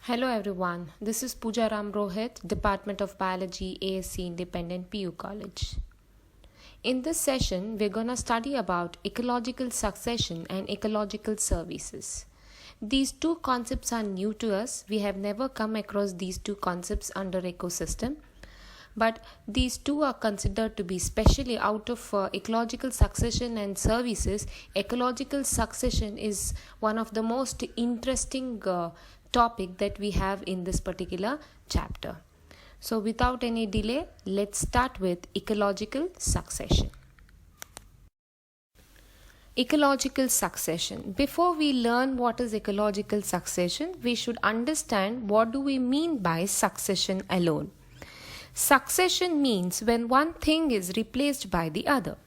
Hello everyone, this is Pooja Ram Rohit, Department of Biology, ASC Independent PU College. In this session, we're going to study about ecological succession and ecological services. These two concepts are new to us. We have never come across these two concepts under ecosystem. But these two are considered to be specially out of ecological succession and services. Ecological succession is one of the most interesting topic that we have in this particular chapter. So without any delay, let's start with ecological succession. Ecological succession. Before we learn what is ecological succession, we should understand what do we mean by succession alone. Succession means when one thing is replaced by the other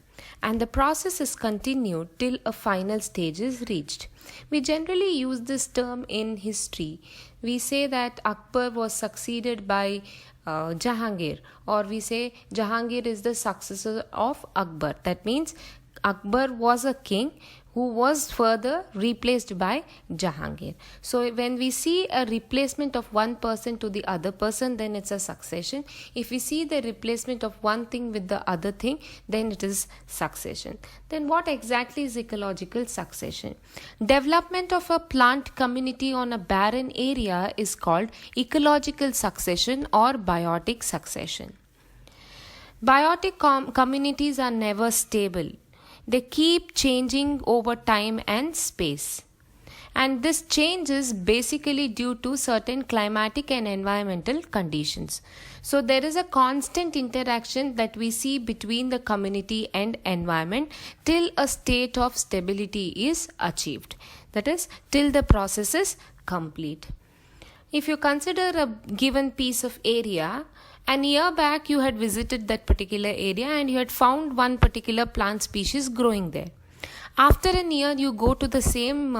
and the process is continued till a final stage is reached. We generally use this term in history. We say that Akbar was succeeded by Jahangir, or we say Jahangir is the successor of Akbar. That means Akbar was a king who was further replaced by Jahangir. So when we see a replacement of one person to the other person, then it's a succession. If we see the replacement of one thing with the other thing, then it is succession. Then what exactly is ecological succession? Development of a plant community on a barren area is called ecological succession or biotic succession. Biotic communities are never stable. They keep changing over time and space. And this change is basically due to certain climatic and environmental conditions. So there is a constant interaction that we see between the community and environment till a state of stability is achieved. That is, till the process is complete. If you consider a given piece of area, a year back you had visited that particular area and you had found one particular plant species growing there. After a year you go to the same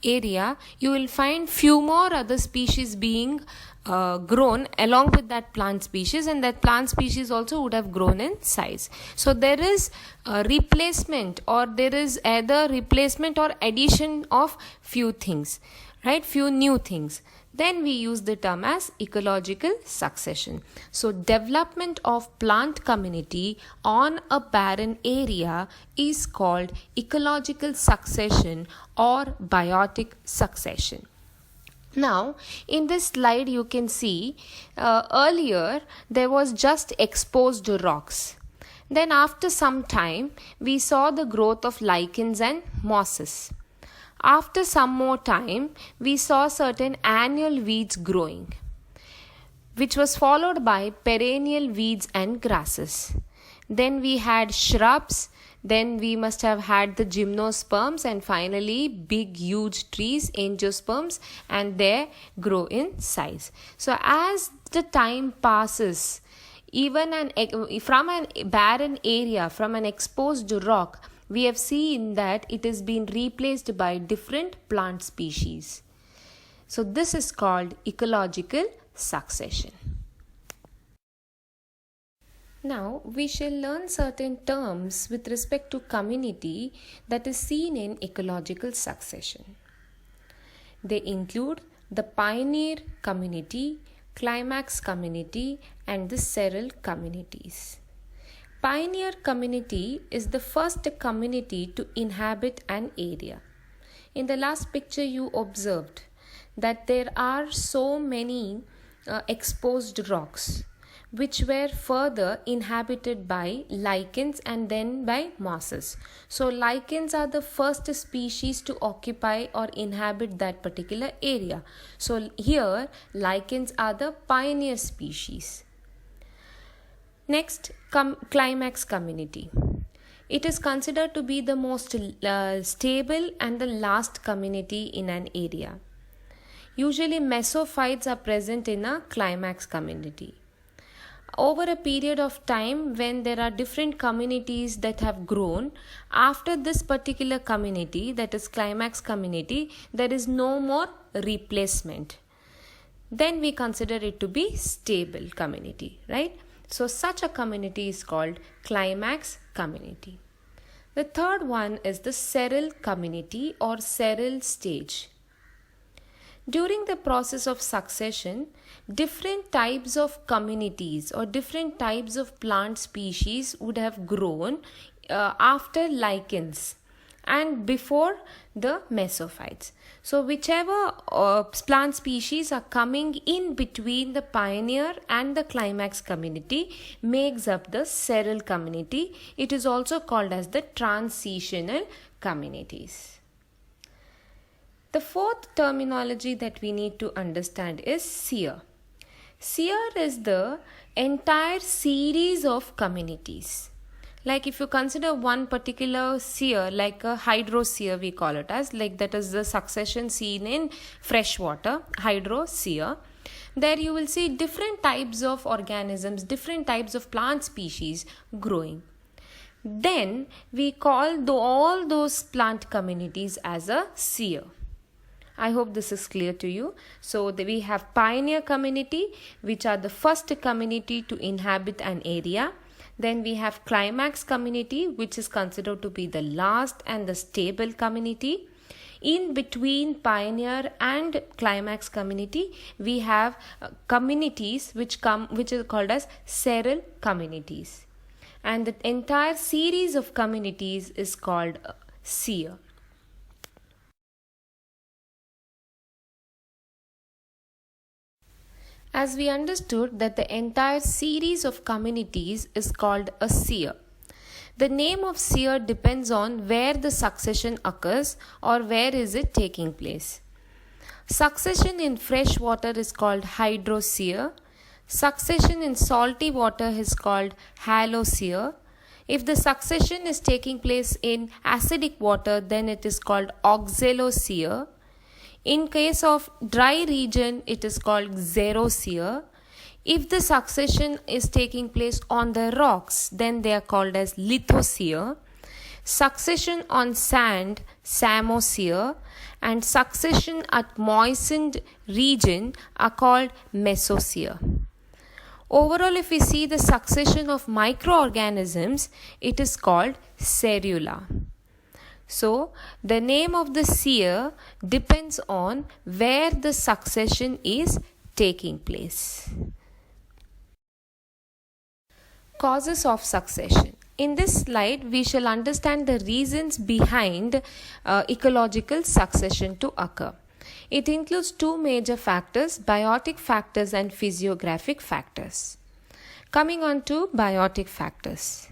area, you will find few more other species being grown along with that plant species, and that plant species also would have grown in size. So there is a replacement, or there is either replacement or addition of few things, right? Few new things. Then we use the term as ecological succession. So development of plant community on a barren area is called ecological succession or biotic succession. Now, in this slide you can see earlier there was just exposed rocks. Then after some time we saw the growth of lichens and mosses. After some more time, we saw certain annual weeds growing, which was followed by perennial weeds and grasses. Then we had shrubs, then we must have had the gymnosperms, and finally big huge trees, angiosperms, and they grow in size. So as the time passes, even from a barren area, from an exposed rock, we have seen that it has been replaced by different plant species. So this is called ecological succession. Now we shall learn certain terms with respect to community that is seen in ecological succession. They include the pioneer community, climax community, and the seral communities. Pioneer community is the first community to inhabit an area. In the last picture you observed that there are so many exposed rocks which were further inhabited by lichens and then by mosses. So lichens are the first species to occupy or inhabit that particular area. So here lichens are the pioneer species. Next, climax community. It is considered to be the most stable and the last community in an area. Usually mesophytes are present in a climax community. Over a period of time, when there are different communities that have grown, after this particular community, that is climax community, there is no more replacement. Then we consider it to be stable community, right? So such a community is called climax community. The third one is the seral community or seral stage. During the process of succession, different types of communities or different types of plant species would have grown after lichens and before the mesophytes. So whichever plant species are coming in between the pioneer and the climax community makes up the seral community. It is also called as the transitional communities. The fourth terminology that we need to understand is seer. Seer is the entire series of communities. Like if you consider one particular seer, like a hydroseer we call it as, like that is the succession seen in freshwater, hydroseer. There you will see different types of organisms, different types of plant species growing. Then we call all those plant communities as a seer. I hope this is clear to you. So we have pioneer community, which are the first community to inhabit an area. Then we have climax community, which is considered to be the last and the stable community. In between pioneer and climax community, we have communities which is called as seral communities. And the entire series of communities is called seer. As we understood that the entire series of communities is called a seer. The name of seer depends on where the succession occurs or where is it taking place. Succession in fresh water is called hydroseer. Succession in salty water is called haloseer. If the succession is taking place in acidic water, then it is called oxaloseer. In case of dry region, it is called xeroseer. If the succession is taking place on the rocks, then they are called as lithoseer. Succession on sand, samoseer. And succession at moistened region are called mesoseer. Overall, if we see the succession of microorganisms, it is called serula. So, the name of the seer depends on where the succession is taking place. Causes of succession. In this slide, we shall understand the reasons behind ecological succession to occur. It includes two major factors, biotic factors and physiographic factors. Coming on to biotic factors.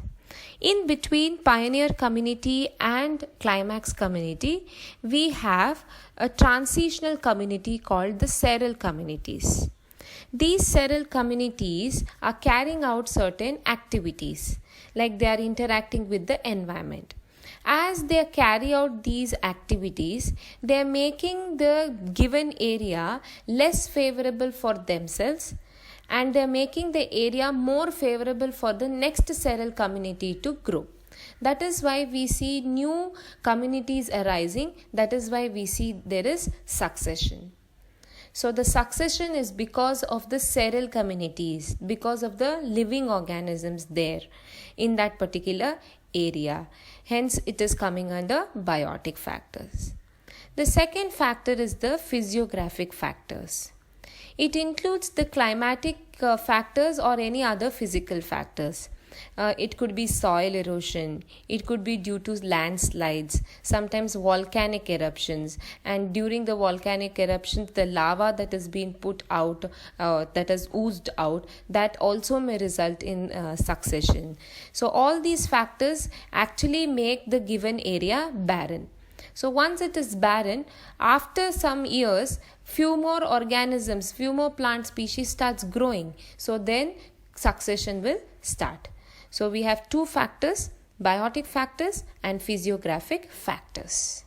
In between pioneer community and climax community, we have a transitional community called the seral communities. These seral communities are carrying out certain activities, like they are interacting with the environment. As they carry out these activities, they are making the given area less favorable for themselves, and they are making the area more favorable for the next seral community to grow. That is why we see new communities arising. That is why we see there is succession. So the succession is because of the seral communities, because of the living organisms there in that particular area. Hence it is coming under biotic factors. The second factor is the physiographic factors. It includes the climatic factors or any other physical factors. It could be soil erosion, it could be due to landslides, sometimes volcanic eruptions, and during the volcanic eruptions the lava that has been put out, that has oozed out, that also may result in succession. So all these factors actually make the given area barren. So once it is barren, after some years, few more organisms, few more plant species starts growing. So then succession will start. So we have two factors, biotic factors and physiographic factors.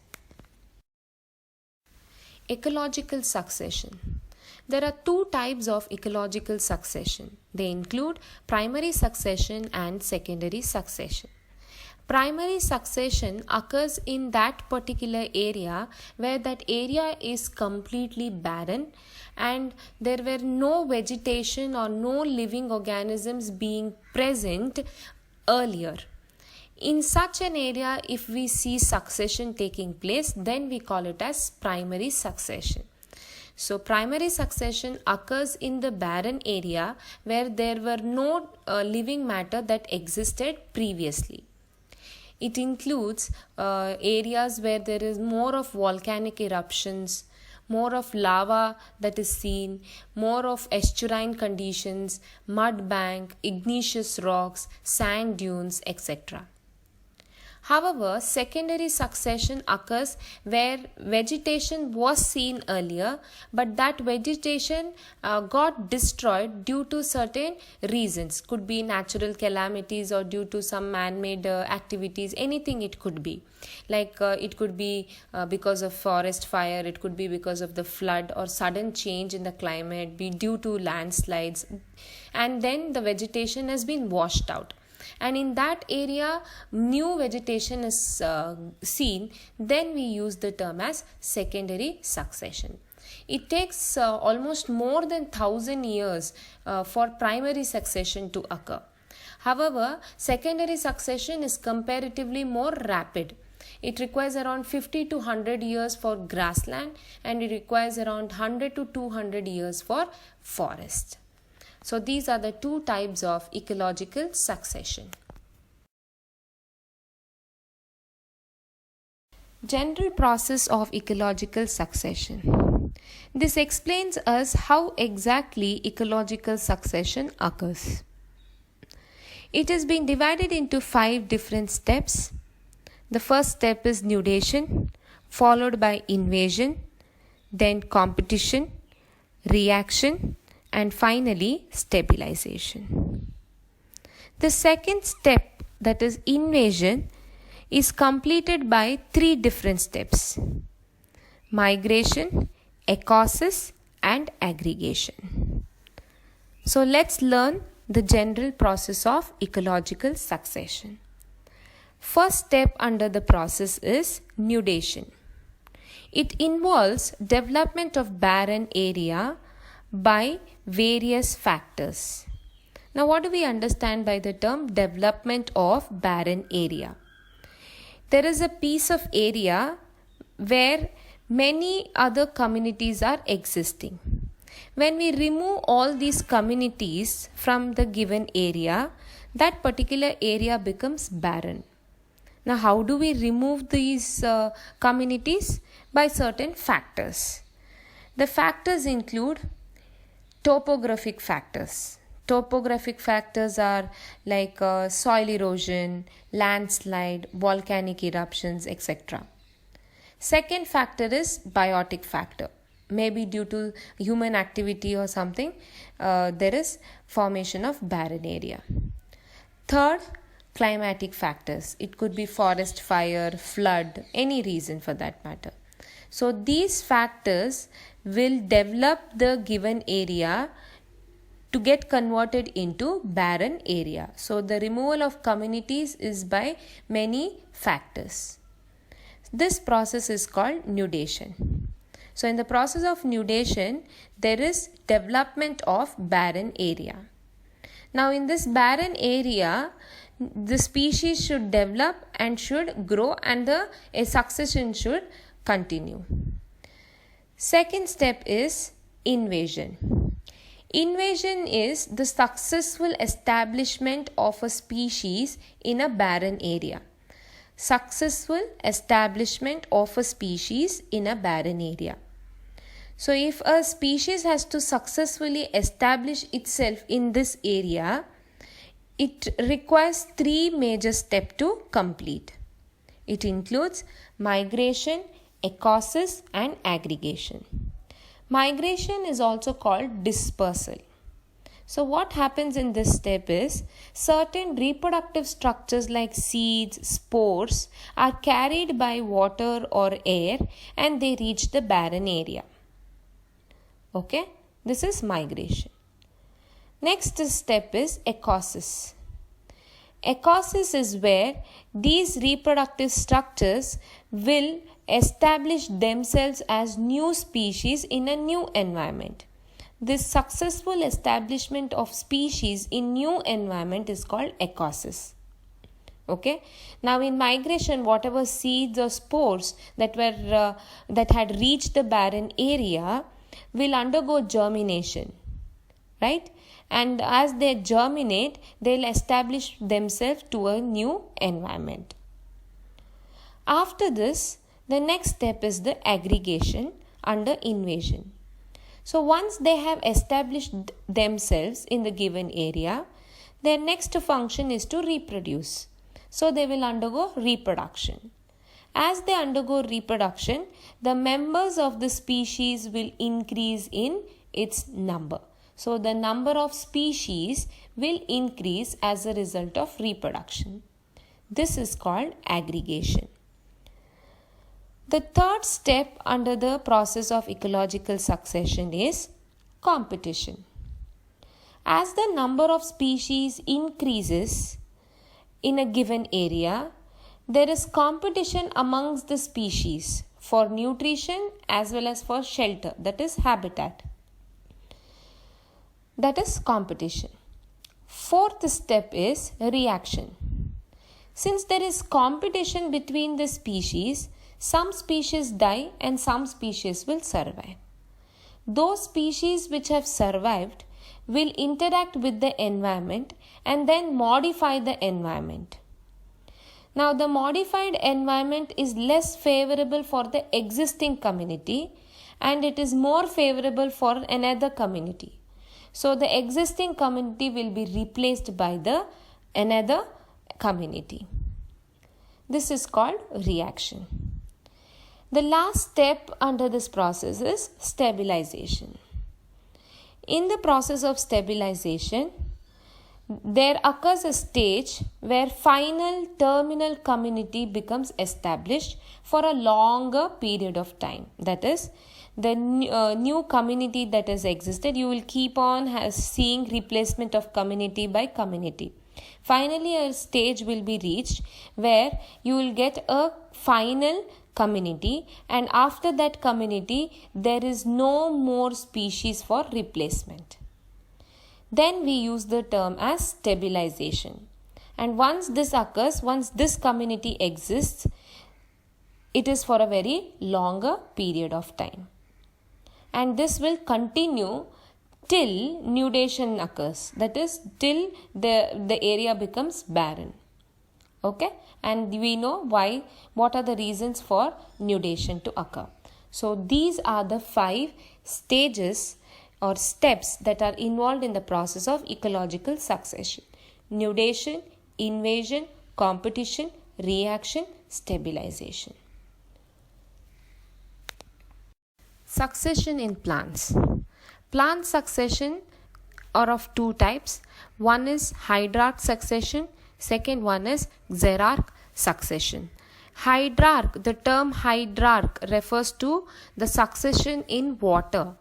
Ecological succession. There are two types of ecological succession. They include primary succession and secondary succession. Primary succession occurs in that particular area where that area is completely barren and there were no vegetation or no living organisms being present earlier. In such an area, if we see succession taking place, then we call it as primary succession. So primary succession occurs in the barren area where there were no living matter that existed previously. It includes areas where there is more of volcanic eruptions, more of lava that is seen, more of estuarine conditions, mud bank, igneous rocks, sand dunes, etc. However, secondary succession occurs where vegetation was seen earlier, but that vegetation got destroyed due to certain reasons. Could be natural calamities or due to some man-made activities, anything it could be. Like it could be because of forest fire, it could be because of the flood or sudden change in the climate, be due to landslides, and then the vegetation has been washed out. And in that area new vegetation is seen, then we use the term as secondary succession. It takes almost more than 1,000 years for primary succession to occur. However, secondary succession is comparatively more rapid. It requires around 50 to 100 years for grassland, and it requires around 100 to 200 years for forest. So these are the two types of ecological succession. General process of ecological succession. This explains us how exactly ecological succession occurs. It has been divided into 5 different steps. The first step is nudation, followed by invasion, then competition, reaction, and finally stabilization. The second step, that is invasion, is completed by 3 different steps: migration, ecosis, and aggregation. So let's learn the general process of ecological succession. First step under the process is nudation. It involves development of barren area by various factors. Now, what do we understand by the term development of barren area? There is a piece of area where many other communities are existing. When we remove all these communities from the given area, that particular area becomes barren. Now, how do we remove these communities? By certain factors. The factors include topographic factors. Topographic factors are like soil erosion, landslide, volcanic eruptions, etc. Second factor is biotic factor. Maybe due to human activity or something, there is formation of barren area. Third, climatic factors. It could be forest fire, flood, any reason for that matter. So these factors will develop the given area to get converted into barren area. So the removal of communities is by many factors. This process is called nudation. So in the process of nudation, there is development of barren area. Now in this barren area, the species should develop and should grow, and a succession should continue. Second step is invasion. Invasion is the successful establishment of a species in a barren area. Successful establishment of a species in a barren area. So if a species has to successfully establish itself in this area, it requires 3 major steps to complete. It includes migration, ecosis, and aggregation. Migration is also called dispersal. So what happens in this step is certain reproductive structures like seeds, spores are carried by water or air and they reach the barren area. Okay, this is migration. Next step is ecosis. Ecosis is where these reproductive structures will establish themselves as new species in a new environment. This successful establishment of species in new environment is called ecosis. Okay. Now in migration, whatever seeds or spores that had reached the barren area, will undergo germination, right? And as they germinate, they'll establish themselves to a new environment. After this, the next step is the aggregation under invasion. So once they have established themselves in the given area, their next function is to reproduce. So they will undergo reproduction. As they undergo reproduction, the members of the species will increase in its number. So the number of species will increase as a result of reproduction. This is called aggregation. The third step under the process of ecological succession is competition. As the number of species increases in a given area, there is competition amongst the species for nutrition as well as for shelter, that is habitat. That is competition. Fourth step is reaction. Since there is competition between the species, some species die and some species will survive. Those species which have survived will interact with the environment and then modify the environment. Now, the modified environment is less favorable for the existing community and it is more favorable for another community. So, the existing community will be replaced by the another community. This is called reaction. The last step under this process is stabilization. In the process of stabilization, there occurs a stage where final terminal community becomes established for a longer period of time. That is, the new community that has existed, you will keep on seeing replacement of community by community. Finally, a stage will be reached where you will get a final community, and after that community, there is no more species for replacement. Then we use the term as stabilization. And once this occurs, once this community exists, it is for a very longer period of time. And this will continue till nudation occurs. That is, till the area becomes barren. Okay? And we know why, what are the reasons for nudation to occur. So these are the 5 stages or steps that are involved in the process of ecological succession: nudation, invasion, competition, reaction, stabilization. Succession in plants. Plant succession are of 2 types. One is hydrarch succession, second one is xerarch succession. Hydrarch, the term hydrarch refers to the succession in water,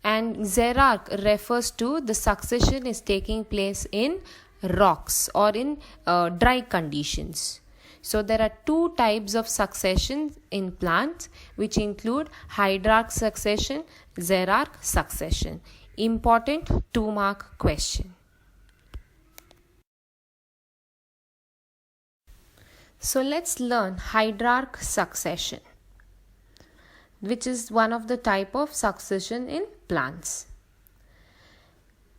and xerarch refers to the succession is taking place in rocks or in dry conditions. So there are 2 types of succession in plants, which include hydrarch succession, xerarch succession. Important 2-mark question. So let's learn hydrarch succession, which is one of the type of succession in plants.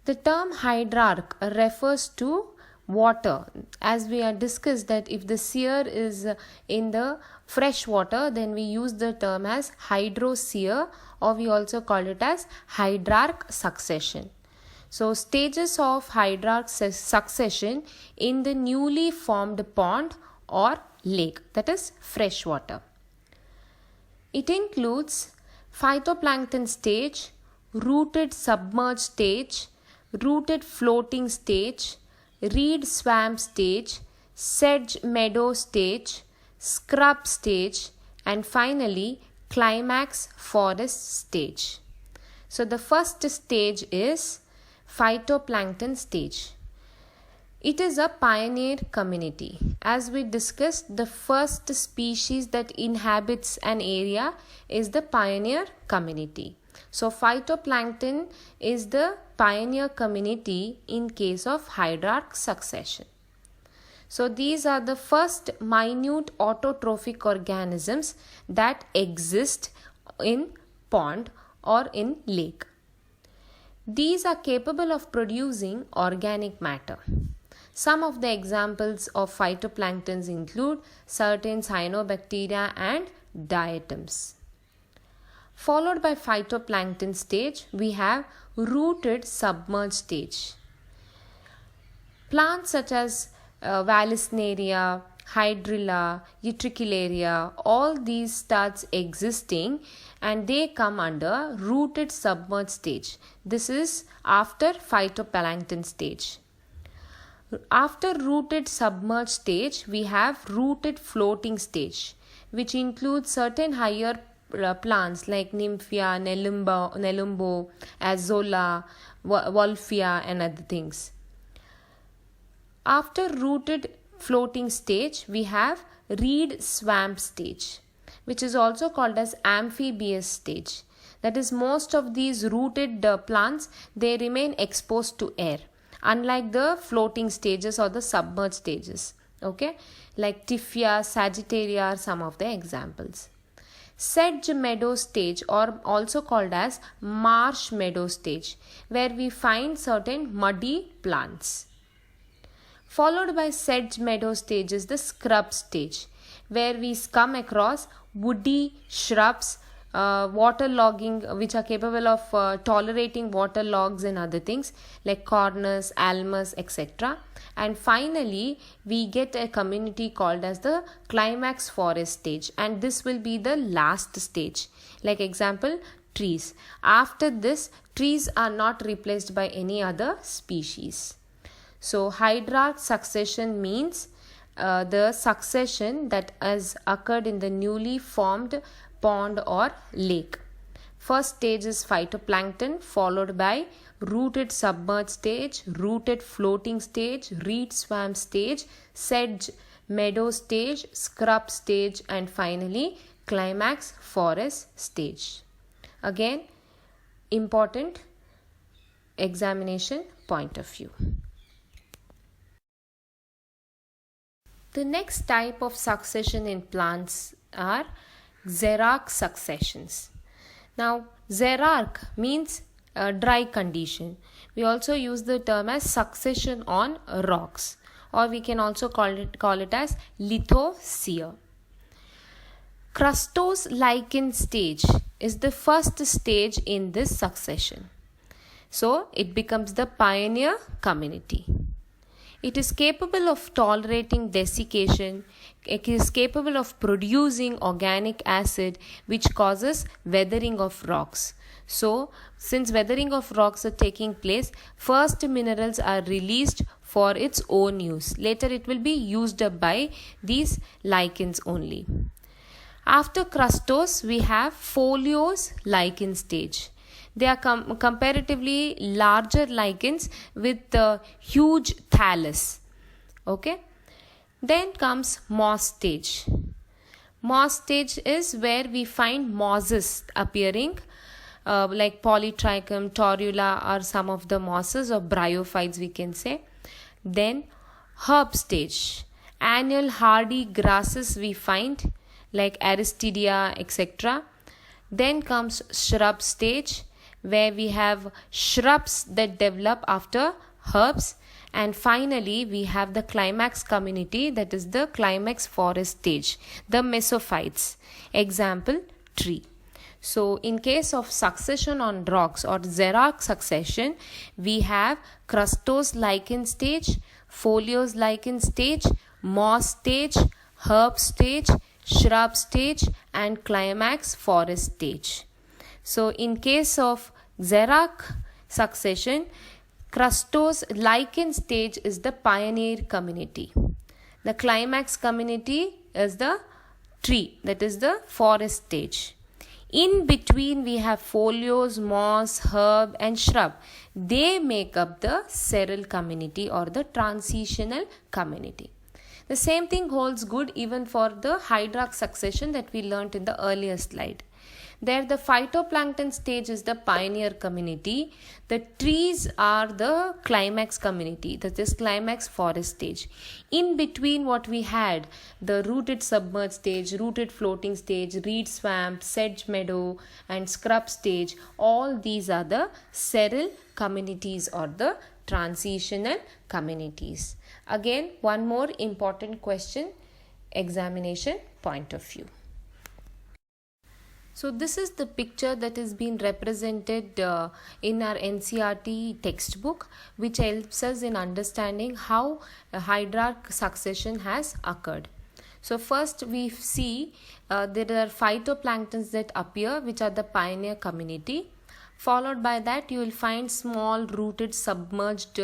The term hydrarch refers to water, as we have discussed that if the seer is in the fresh water, then we use the term as hydroseer, or we also call it as hydrarch succession. So stages of hydrarch succession in the newly formed pond or lake, that is fresh water. It includes phytoplankton stage, rooted submerged stage, rooted floating stage, reed swamp stage, sedge meadow stage, scrub stage, and finally climax forest stage. So the first stage is phytoplankton stage. It is a pioneer community. As we discussed, the first species that inhabits an area is the pioneer community. So phytoplankton is the pioneer community in case of hydrarch succession. So these are the first minute autotrophic organisms that exist in pond or in lake. These are capable of producing organic matter. Some of the examples of phytoplanktons include certain cyanobacteria and diatoms. Followed by phytoplankton stage, we have rooted submerged stage. Plants such as Vallisneria, Hydrilla, Utricularia, all these starts existing and they come under rooted submerged stage. This is after phytoplankton stage. After rooted submerged stage, we have rooted floating stage, which includes certain higher plants like Nymphia, Nelumbo, Azolla, Wolffia and other things. After rooted floating stage, we have reed swamp stage, which is also called as amphibious stage. That is, most of these rooted plants, they remain exposed to air, unlike the floating stages or the submerged stages. Okay, like Typhia, Sagittaria are some of the examples. Sedge meadow stage, or also called as marsh meadow stage, where we find certain muddy plants. Followed by sedge meadow stage is the scrub stage, where we come across woody shrubs, waterlogging, which are capable of tolerating water logs and other things like cornus, almus, etc. And finally, we get a community called as the climax forest stage, and this will be the last stage. Like example, trees. After this, trees are not replaced by any other species. So hydrarch succession means the succession that has occurred in the newly formed pond or lake. First stage is phytoplankton, followed by rooted submerged stage, rooted floating stage, reed swamp stage, sedge meadow stage, scrub stage, and finally climax forest stage. Again, important examination point of view. The next type of succession in plants are xerarch successions. Now, xerarch means a dry condition. We also use the term as succession on rocks, or we can also call it as lithosphere. Crustose lichen stage is the first stage in this succession. So, it becomes the pioneer community. It is capable of tolerating desiccation. It is capable of producing organic acid, which causes weathering of rocks. So, since weathering of rocks are taking place, first minerals are released for its own use. Later it will be used up by these lichens only. After crustose, we have foliose lichen stage. They are comparatively larger lichens with huge thallus. Okay. Then comes moss stage. Moss stage is where we find mosses appearing, like Polytrichum, Torula are some of the mosses or bryophytes we can say. Then herb stage. Annual hardy grasses we find like Aristidia, etc. Then comes shrub stage, where we have shrubs that develop after herbs. And finally, we have the climax community, that is the climax forest stage, the mesophytes. Example, tree. So, in case of succession on rocks or xerarch succession, we have crustose lichen stage, foliose lichen stage, moss stage, herb stage, shrub stage, and climax forest stage. So, in case of xerarch succession, crustose lichen stage is the pioneer community. The climax community is the tree, that is the forest stage. In between we have foliose, moss, herb and shrub. They make up the seral community or the transitional community. The same thing holds good even for the hydrarch succession that we learnt in the earlier slide. There the phytoplankton stage is the pioneer community. The trees are the climax community, that is climax forest stage. In between what we had, the rooted submerged stage, rooted floating stage, reed swamp, sedge meadow and scrub stage, all these are the sterile communities or the transitional communities. Again, one more important question, examination point of view. So this is the picture that is being represented in our NCERT textbook, which helps us in understanding how a hierarchical succession has occurred. So first we see there are phytoplanktons that appear, which are the pioneer community. Followed by that you will find small rooted submerged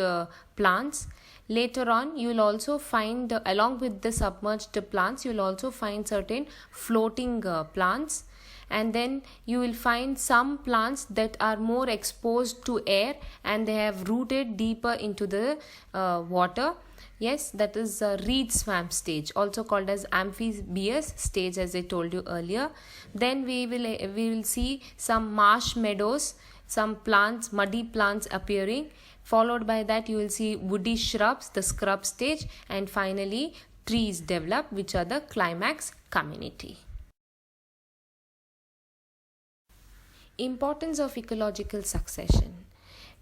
plants. Later on you will also find along with the submerged plants you will also find certain floating plants. And then you will find some plants that are more exposed to air and they have rooted deeper into the water. Yes, that is reed swamp stage, also called as amphibious stage, as I told you earlier. Then we will see some marsh meadows, some plants, muddy plants appearing. Followed by that you will see woody shrubs, the scrub stage, and finally trees develop, which are the climax community. Importance of ecological succession.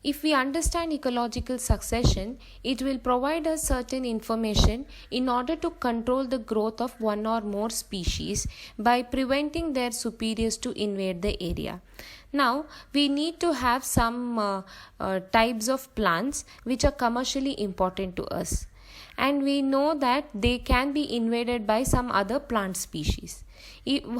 If we understand ecological succession, it will provide us certain information in order to control the growth of one or more species by preventing their superiors to invade the area. Now, we need to have some types of plants which are commercially important to us. And we know that they can be invaded by some other plant species.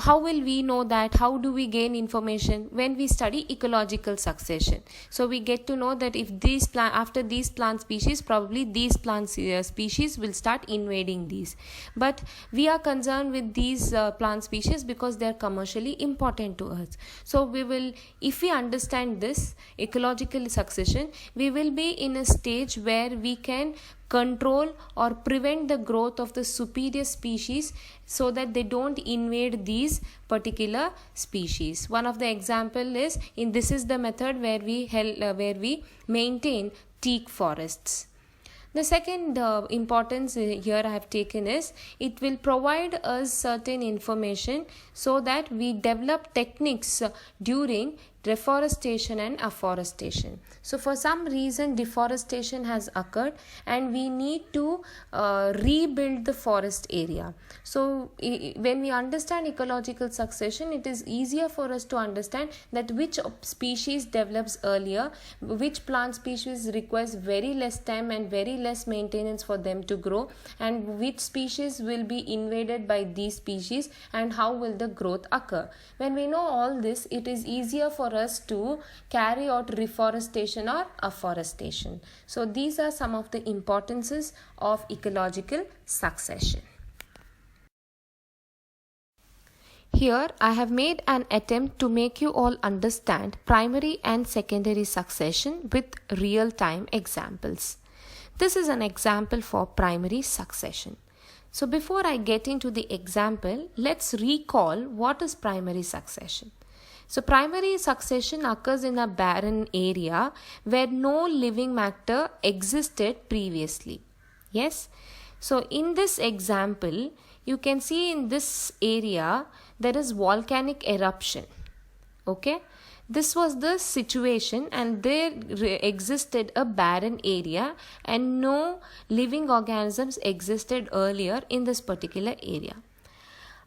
How will we know that? How do we gain information? When we study ecological succession. So we get to know that if after these plant species, probably these plant species will start invading these. But we are concerned with these plant species because they are commercially important to us. So if we understand this ecological succession, we will be in a stage where we can control or prevent the growth of the superior species so that they don't invade these particular species. One of the example is this is the method where we maintain teak forests. The second importance here I have taken is it will provide us certain information so that we develop techniques during reforestation and afforestation. So for some reason deforestation has occurred and we need to rebuild the forest area. So when we understand ecological succession, it is easier for us to understand that which species develops earlier, which plant species requires very less time and very less maintenance for them to grow, and which species will be invaded by these species and how will the growth occur. When we know all this, it is easier for us to carry out reforestation or afforestation. So these are some of the importances of ecological succession. Here I have made an attempt to make you all understand primary and secondary succession with real-time examples. This is an example for primary succession. So before I get into the example, let's recall what is primary succession. So primary succession occurs in a barren area where no living matter existed previously. Yes. So in this example, you can see in this area there is volcanic eruption. Okay. This was the situation and there existed a barren area and no living organisms existed earlier in this particular area.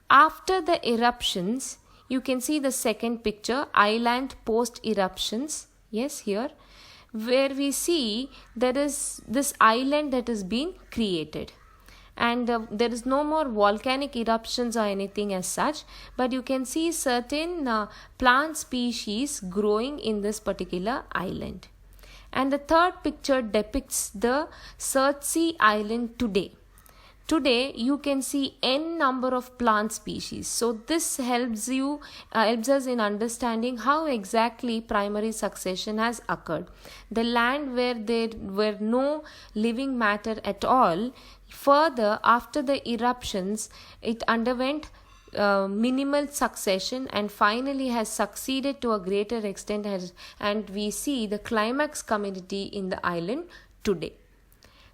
After the eruptions, you can see the second picture, island post eruptions. Yes, here where we see there is this island that is being created. And there is no more volcanic eruptions or anything as such, but you can see certain plant species growing in this particular island. And the third picture depicts the Surtsey Island today. Today you can see n number of plant species. So this helps us in understanding how exactly primary succession has occurred. The land where there were no living matter at all, further after the eruptions it underwent minimal succession and finally has succeeded to a greater extent, and we see the climax community in the island today.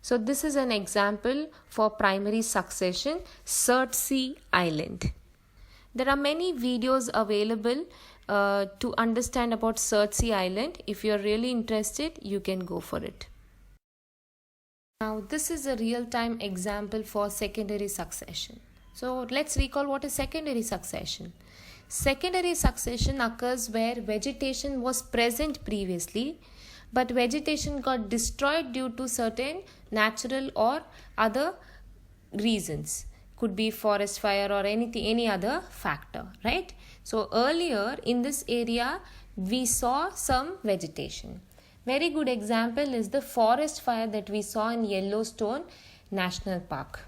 So this is an example for primary succession, Surtsey Island. There are many videos available to understand about Surtsey Island. If you are really interested, you can go for it. Now this is a real-time example for secondary succession. So let's recall what is secondary succession. Secondary succession occurs where vegetation was present previously, but vegetation got destroyed due to certain natural or other reasons. Could be forest fire or any other factor, right? So earlier in this area we saw some vegetation. Very good example is the forest fire that we saw in Yellowstone National Park.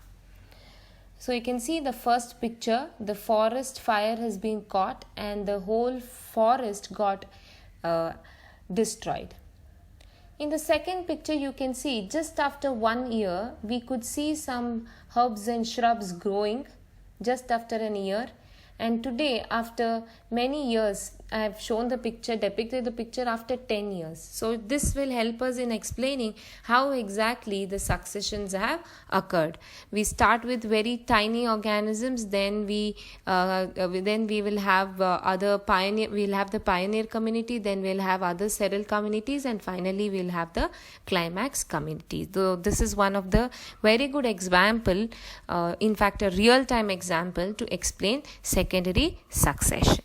So you can see the first picture, the forest fire has been caught and the whole forest got destroyed. In the second picture you can see just after 1 year we could see some herbs and shrubs growing just after an year, and today after many years I have shown the picture, depicted the picture after 10 years. So this will help us in explaining how exactly the successions have occurred. We start with very tiny organisms, then we will have the pioneer community, then we'll have other several communities, and finally we'll have the climax community. So this is one of the very good example, in fact a real-time example to explain secondary succession.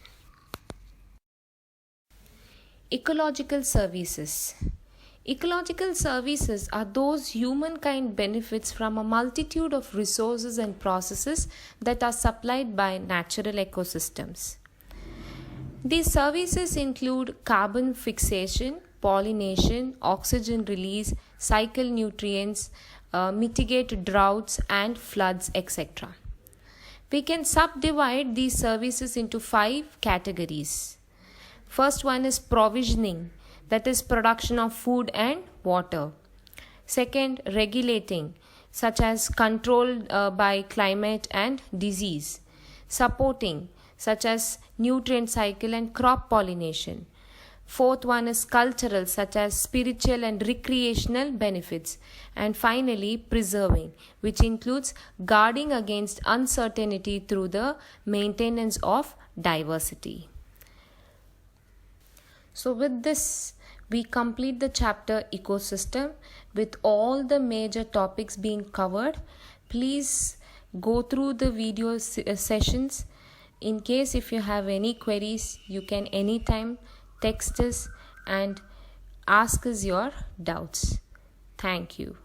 Ecological services. Ecological services are those humankind benefits from a multitude of resources and processes that are supplied by natural ecosystems. These services include carbon fixation, pollination, oxygen release, cycle nutrients, mitigate droughts and floods, etc. We can subdivide these services into 5 categories. First one is provisioning, that is production of food and water. Second, regulating, such as control by climate and disease. Supporting, such as nutrient cycle and crop pollination. Fourth one is cultural, such as spiritual and recreational benefits. And finally, preserving, which includes guarding against uncertainty through the maintenance of diversity. So with this, we complete the chapter ecosystem with all the major topics being covered. Please go through the video sessions. In case if you have any queries, you can anytime text us and ask us your doubts. Thank you.